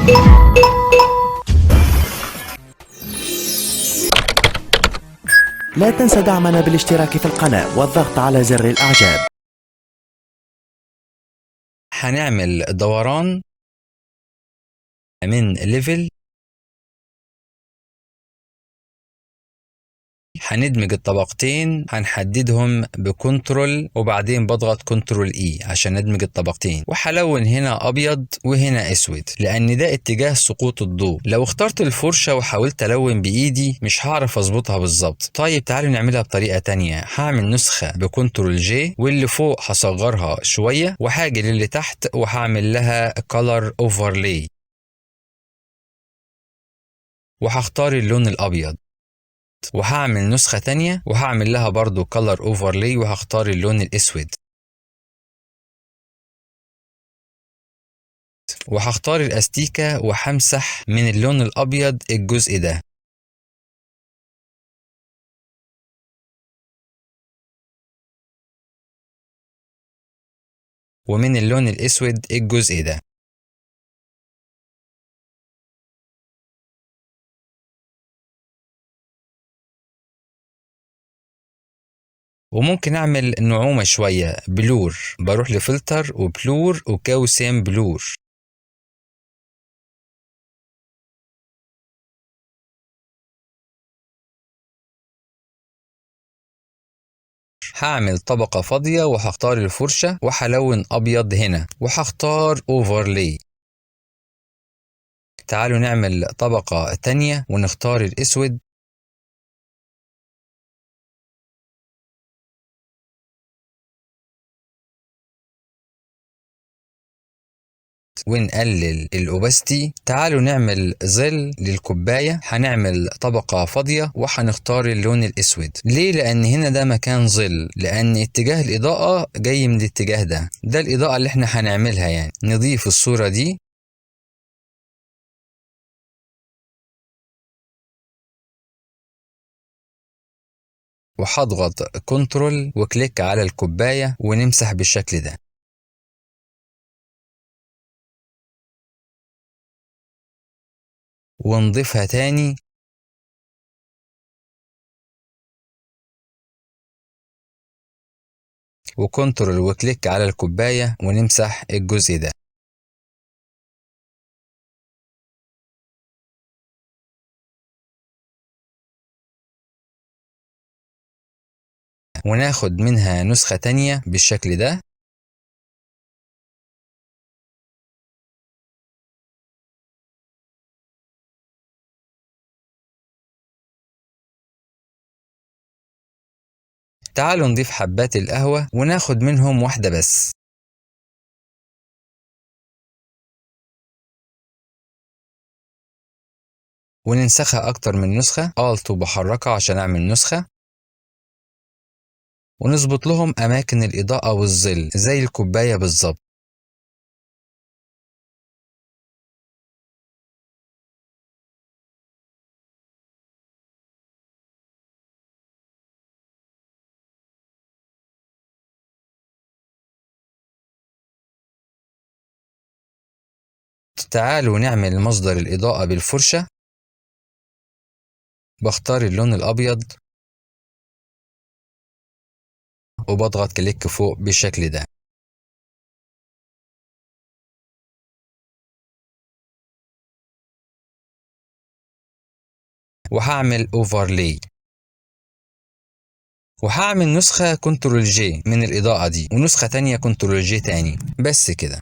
لا تنسى دعمنا بالاشتراك في القناة والضغط على زر الإعجاب. هنعمل دوران من ليفل، هندمج الطبقتين، هنحددهم بكنترول وبعدين بضغط كنترول اي عشان ندمج الطبقتين، وهلون هنا ابيض وهنا اسود لان ده اتجاه سقوط الضوء. لو اخترت الفرشة وحاولت الون بايدي مش هعرف اظبطها بالظبط. طيب تعالوا نعملها بطريقة تانية. هعمل نسخة بكنترول جي، واللي فوق هصغرها شوية وهاجي للي تحت وهعمل لها color overlay وهختار اللون الابيض، وهعمل نسخة تانية وهعمل لها برضو color overlay وهختار اللون الاسود، وهختار الاستيكة وهمسح من اللون الابيض الجزء ده، ومن اللون الاسود الجزء ده. وممكن اعمل نعومة شوية بلور، بروح لفلتر وبلور وكاوسام بلور، هعمل طبقة فاضية وهختار الفرشة وهلون ابيض هنا وهختار overlay. تعالوا نعمل طبقة تانية ونختار الاسود ونقلل الاوباستي. تعالوا نعمل ظل للكوباية، هنعمل طبقة فاضية وهنختار اللون الاسود. ليه؟ لان هنا ده مكان ظل، لان اتجاه الاضاءة جاي من الاتجاه ده الاضاءة اللي احنا هنعملها. يعني نضيف الصورة دي وهضغط كنترول وكليك على الكوباية ونمسح بالشكل ده، ونضيفها تاني وكنترول وكليك على الكوباية ونمسح الجزء ده. وناخد منها نسخة تانية بالشكل ده، تعالوا نضيف حبات القهوة وناخد منهم واحدة بس، وننسخها أكتر من نسخة، Alt وبحركها عشان أعمل نسخة، ونظبط لهم أماكن الإضاءة والظل زي الكوباية بالظبط. تعالوا نعمل مصدر الإضاءة بالفرشة، بختار اللون الأبيض وبضغط كليك فوق بالشكل ده، وهعمل overlay، وهعمل نسخة كنترول جي من الإضاءة دي ونسخة تانية كنترول جي تاني، بس كده.